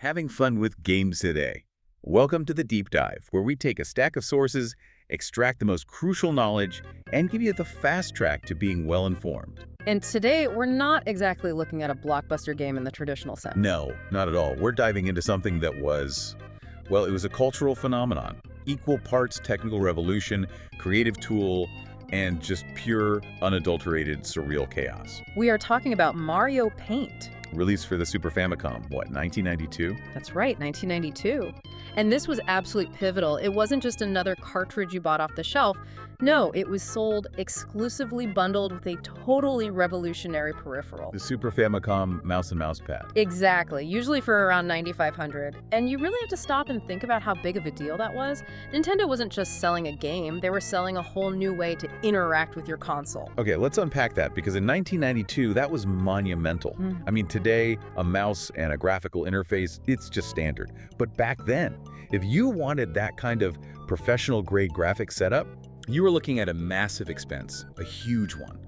having fun with games today. Welcome to the Deep Dive, where we take a stack of sources, extract the most crucial knowledge, and give you the fast track to being well-informed. And today, we're not exactly looking at a blockbuster game in the traditional sense. No, not at all. We're diving into something that well, it was a cultural phenomenon. Equal parts technical revolution, creative tool, and just pure, unadulterated, surreal chaos. We are talking about Mario Paint. Released for the Super Famicom, what, 1992? That's right, 1992. And this was absolutely pivotal. It wasn't just another cartridge you bought off the shelf. No, it was sold exclusively bundled with a totally revolutionary peripheral. The Super Famicom mouse and mouse pad. Exactly, usually for around $9,500. And you really have to stop and think about how big of a deal that was. Nintendo wasn't just selling a game, they were selling a whole new way to interact with your console. Okay, let's unpack that, because in 1992, that was monumental. I mean, today, a mouse and a graphical interface, it's just standard. But back then, if you wanted that kind of professional-grade graphic setup, you were looking at a massive expense, a huge one.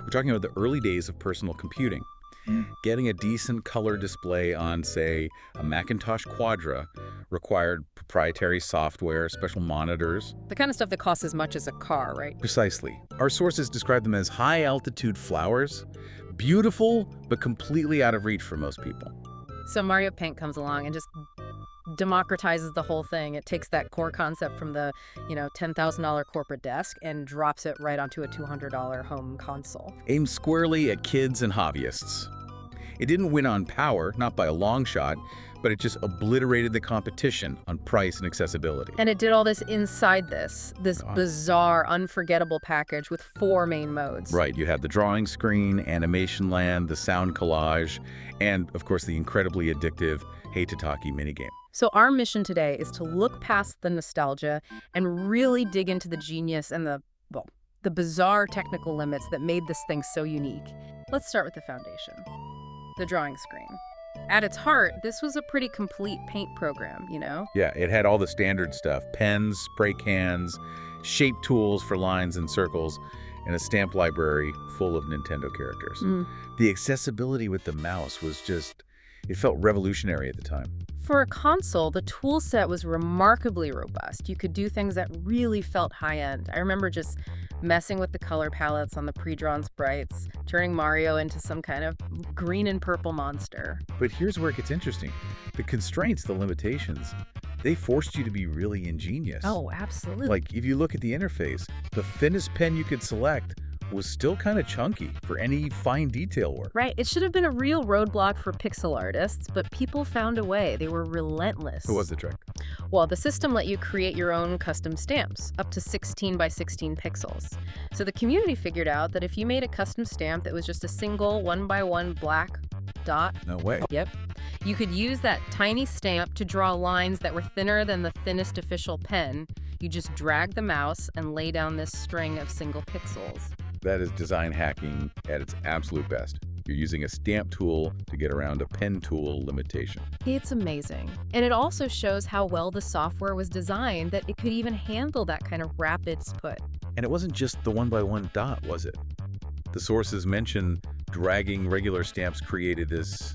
We're talking about the early days of personal computing. Getting a decent color display on, say, a Macintosh Quadra required proprietary software, special monitors. The kind of stuff that costs as much as a car, right? Precisely. Our sources describe them as high-altitude flowers, beautiful, but completely out of reach for most people. So Mario Paint comes along and just democratizes the whole thing. It takes that core concept from the, $10,000 corporate desk and drops it right onto a $200 home console. Aimed squarely at kids and hobbyists. It didn't win on power, not by a long shot, but it just obliterated the competition on price and accessibility. And it did all this inside this bizarre, unforgettable package with 4 main modes. Right, you had the drawing screen, animation land, the sound collage, and, of course, the incredibly addictive Hey-to-Talkie minigame. So our mission today is to look past the nostalgia and really dig into the genius and the bizarre technical limits that made this thing so unique. Let's start with the foundation, the drawing screen. At its heart, this was a pretty complete paint program, Yeah, it had all the standard stuff: pens, spray cans, shape tools for lines and circles, and a stamp library full of Nintendo characters. The accessibility with the mouse was it felt revolutionary at the time. For a console, the tool set was remarkably robust. You could do things that really felt high-end. I remember just messing with the color palettes on the pre-drawn sprites, turning Mario into some kind of green and purple monster. But here's where it gets interesting. The constraints, the limitations, they forced you to be really ingenious. Oh, absolutely. Like, if you look at the interface, the thinnest pen you could select was still kind of chunky for any fine detail work. Right. It should have been a real roadblock for pixel artists, but people found a way. They were relentless. What was the trick? Well, the system let you create your own custom stamps, up to 16 by 16 pixels. So the community figured out that if you made a custom stamp that was just a single 1x1 black dot. No way. Yep. You could use that tiny stamp to draw lines that were thinner than the thinnest official pen. You just drag the mouse and lay down this string of single pixels. That is design hacking at its absolute best. You're using a stamp tool to get around a pen tool limitation. It's amazing. And it also shows how well the software was designed that it could even handle that kind of rapid split. And it wasn't just the 1x1 dot, was it? The sources mention dragging regular stamps created this,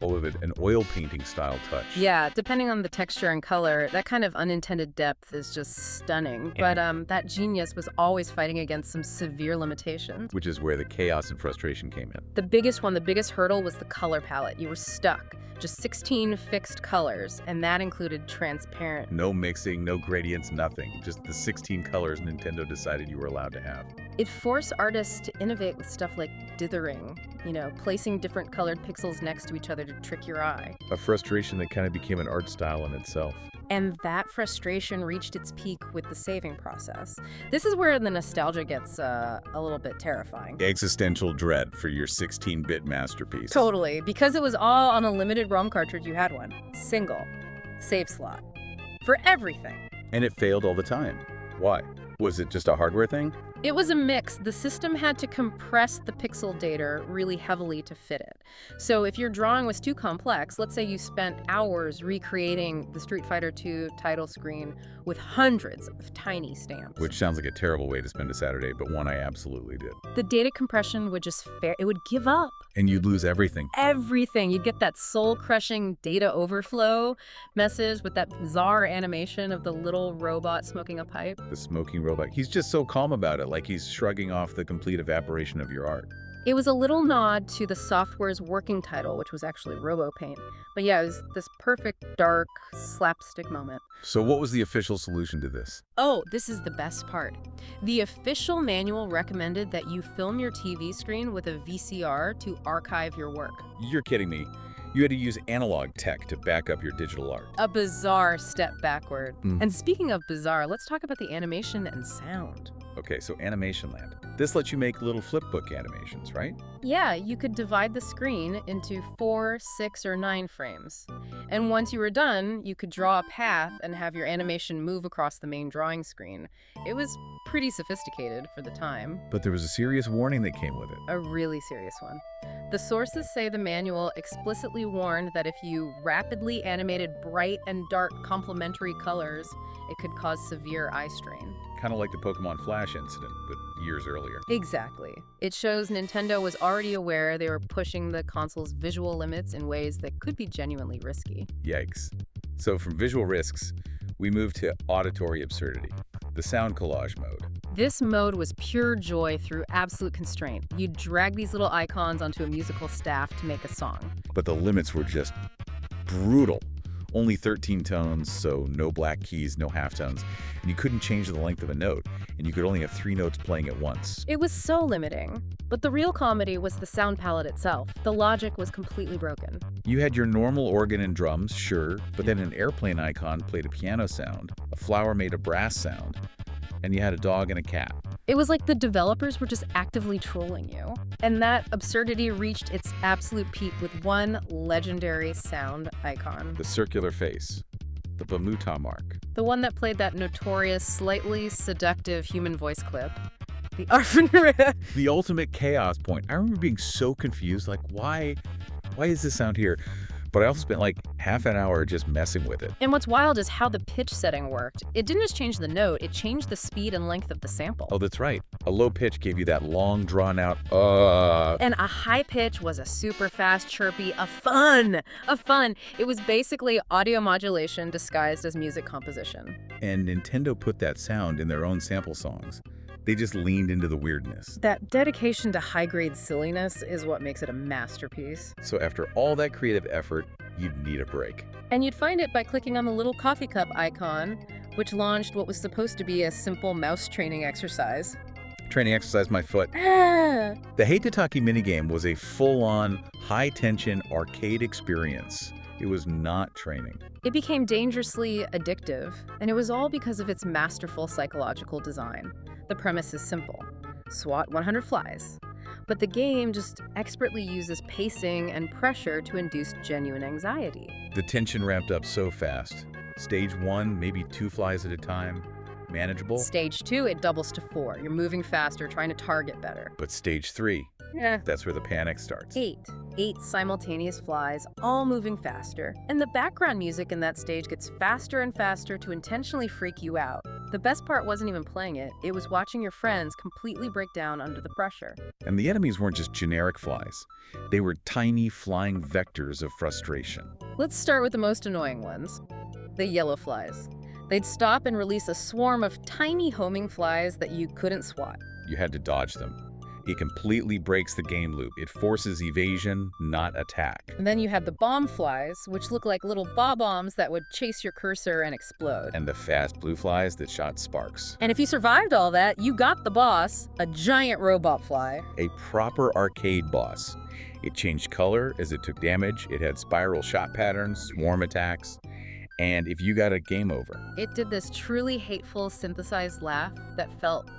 an oil painting style touch. Yeah, depending on the texture and color, that kind of unintended depth is just stunning. But that genius was always fighting against some severe limitations. Which is where the chaos and frustration came in. The biggest hurdle was the color palette. You were stuck. Just 16 fixed colors, and that included transparent. No mixing, no gradients, nothing. Just the 16 colors Nintendo decided you were allowed to have. It forced artists to innovate with stuff like dithering, placing different colored pixels next to each other to trick your eye. A frustration that kind of became an art style in itself. And that frustration reached its peak with the saving process. This is where the nostalgia gets a little bit terrifying. Existential dread for your 16-bit masterpiece. Totally. Because it was all on a limited ROM cartridge, you had one. Single. Save slot. For everything. And it failed all the time. Why? Was it just a hardware thing? It was a mix. The system had to compress the pixel data really heavily to fit it. So if your drawing was too complex, let's say you spent hours recreating the Street Fighter II title screen with hundreds of tiny stamps. Which sounds like a terrible way to spend a Saturday, but one I absolutely did. The data compression would just it would give up. And you'd lose everything. Everything. You'd get that soul-crushing data overflow message with that bizarre animation of the little robot smoking a pipe. The smoking robot. He's just so calm about it, like he's shrugging off the complete evaporation of your art. It was a little nod to the software's working title, which was actually RoboPaint. But yeah, it was this perfect, dark, slapstick moment. So what was the official solution to this? Oh, this is the best part. The official manual recommended that you film your TV screen with a VCR to archive your work. You're kidding me. You had to use analog tech to back up your digital art. A bizarre step backward. And speaking of bizarre, let's talk about the animation and sound. Okay, so Animation Land. This lets you make little flipbook animations, right? Yeah, you could divide the screen into 4, 6, or 9 frames. And once you were done, you could draw a path and have your animation move across the main drawing screen. It was pretty sophisticated for the time. But there was a serious warning that came with it. A really serious one. The sources say the manual explicitly warned that if you rapidly animated bright and dark complementary colors, it could cause severe eye strain. Kind of like the Pokemon Flash incident, but years earlier. Exactly. It shows Nintendo was already aware they were pushing the console's visual limits in ways that could be genuinely risky. Yikes. So from visual risks, we moved to auditory absurdity, the sound collage mode. This mode was pure joy through absolute constraint. You'd drag these little icons onto a musical staff to make a song. But the limits were just brutal. Only 13 tones, so no black keys, no halftones, and you couldn't change the length of a note, and you could only have 3 notes playing at once. It was so limiting. But the real comedy was the sound palette itself. The logic was completely broken. You had your normal organ and drums, sure, but then an airplane icon played a piano sound, a flower made a brass sound, and you had a dog and a cat. It was like the developers were just actively trolling you. And that absurdity reached its absolute peak with one legendary sound icon. The circular face. The Bamuta mark. The one that played that notorious, slightly seductive human voice clip. The Apphun. The ultimate chaos point. I remember being so confused, like, why is this sound here? But I also spent like half an hour just messing with it. And what's wild is how the pitch setting worked. It didn't just change the note, it changed the speed and length of the sample. Oh, that's right. A low pitch gave you that long, drawn-out, And a high pitch was a super fast, chirpy, a fun. It was basically audio modulation disguised as music composition. And Nintendo put that sound in their own sample songs. They just leaned into the weirdness. That dedication to high-grade silliness is what makes it a masterpiece. So after all that creative effort, you'd need a break. And you'd find it by clicking on the little coffee cup icon, which launched what was supposed to be a simple mouse training exercise. Training exercise my foot. Ah! The Hate to Taki minigame was a full-on, high-tension arcade experience. It was not training. It became dangerously addictive, and it was all because of its masterful psychological design. The premise is simple. Swat 100 flies. But the game just expertly uses pacing and pressure to induce genuine anxiety. The tension ramped up so fast. Stage 1, maybe 2 flies at a time. Manageable. Stage 2, it doubles to 4. You're moving faster, trying to target better. But stage 3, that's where the panic starts. 8 simultaneous flies, all moving faster. And the background music in that stage gets faster and faster to intentionally freak you out. The best part wasn't even playing it, it was watching your friends completely break down under the pressure. And the enemies weren't just generic flies. They were tiny flying vectors of frustration. Let's start with the most annoying ones. The yellow flies. They'd stop and release a swarm of tiny homing flies that you couldn't swat. You had to dodge them. It completely breaks the game loop. It forces evasion, not attack. And then you had the bomb flies, which look like little bob-bombs that would chase your cursor and explode. And the fast blue flies that shot sparks. And if you survived all that, you got the boss, a giant robot fly. A proper arcade boss. It changed color as it took damage. It had spiral shot patterns, swarm attacks. And if you got a game over. It did this truly hateful synthesized laugh that felt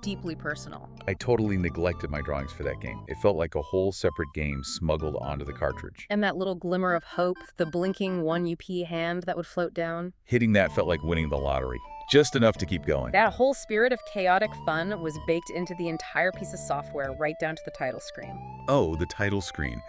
deeply personal. I totally neglected my drawings for that game. It felt like a whole separate game smuggled onto the cartridge. And that little glimmer of hope, the blinking 1UP hand that would float down. Hitting that felt like winning the lottery. Just enough to keep going. That whole spirit of chaotic fun was baked into the entire piece of software right down to the title screen. Oh, the title screen.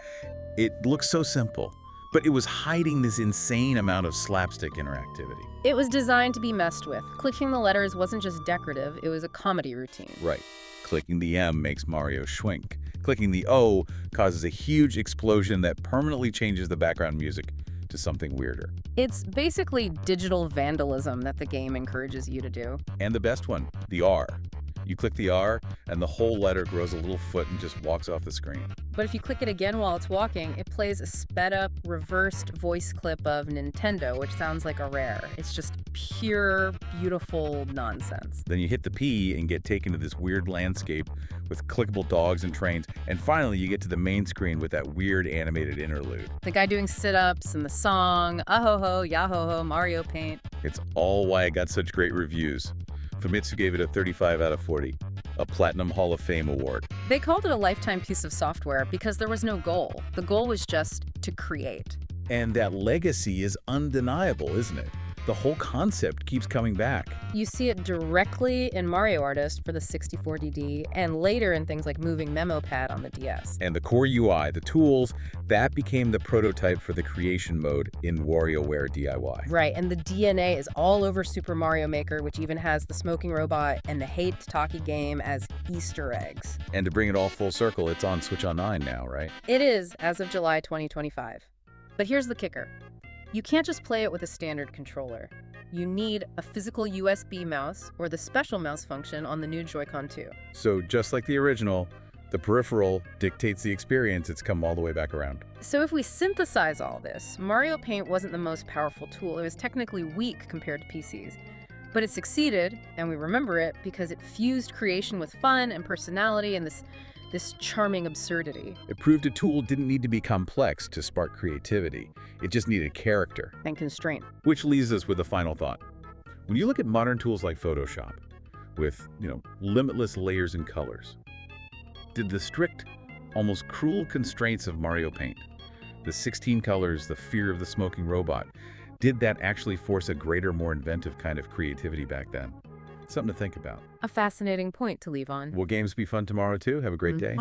It looks so simple, but it was hiding this insane amount of slapstick interactivity. It was designed to be messed with. Clicking the letters wasn't just decorative, it was a comedy routine. Right. Clicking the M makes Mario schwink. Clicking the O causes a huge explosion that permanently changes the background music to something weirder. It's basically digital vandalism that the game encourages you to do. And the best one, the R. You click the R, and the whole letter grows a little foot and just walks off the screen. But if you click it again while it's walking, it plays a sped-up, reversed voice clip of Nintendo, which sounds like a rare. It's just pure, beautiful nonsense. Then you hit the P and get taken to this weird landscape with clickable dogs and trains, and finally you get to the main screen with that weird animated interlude. The guy doing sit-ups and the song, ah-ho-ho, yah-ho-ho, Mario Paint. It's all why it got such great reviews. Famitsu gave it a 35 out of 40, a Platinum Hall of Fame award. They called it a lifetime piece of software because there was no goal. The goal was just to create. And that legacy is undeniable, isn't it? The whole concept keeps coming back. You see it directly in Mario Artist for the 64DD and later in things like Moving Memo Pad on the DS. And the core UI, the tools, that became the prototype for the creation mode in WarioWare DIY. Right, and the DNA is all over Super Mario Maker, which even has the smoking robot and the Hate Taki game as Easter eggs. And to bring it all full circle, it's on Switch Online now, right? It is, as of July 2025. But here's the kicker. You can't just play it with a standard controller. You need a physical USB mouse or the special mouse function on the new Joy-Con 2. So just like the original, the peripheral dictates the experience. It's come all the way back around. So if we synthesize all this, Mario Paint wasn't the most powerful tool. It was technically weak compared to PCs. But it succeeded, and we remember it because it fused creation with fun and personality and this charming absurdity. It proved a tool didn't need to be complex to spark creativity. It just needed character. And constraint. Which leaves us with a final thought. When you look at modern tools like Photoshop, with, limitless layers and colors, did the strict, almost cruel constraints of Mario Paint, the 16 colors, the fear of the smoking robot, did that actually force a greater, more inventive kind of creativity back then? Something to think about. A fascinating point to leave on. Will games be fun tomorrow too? Have a great day.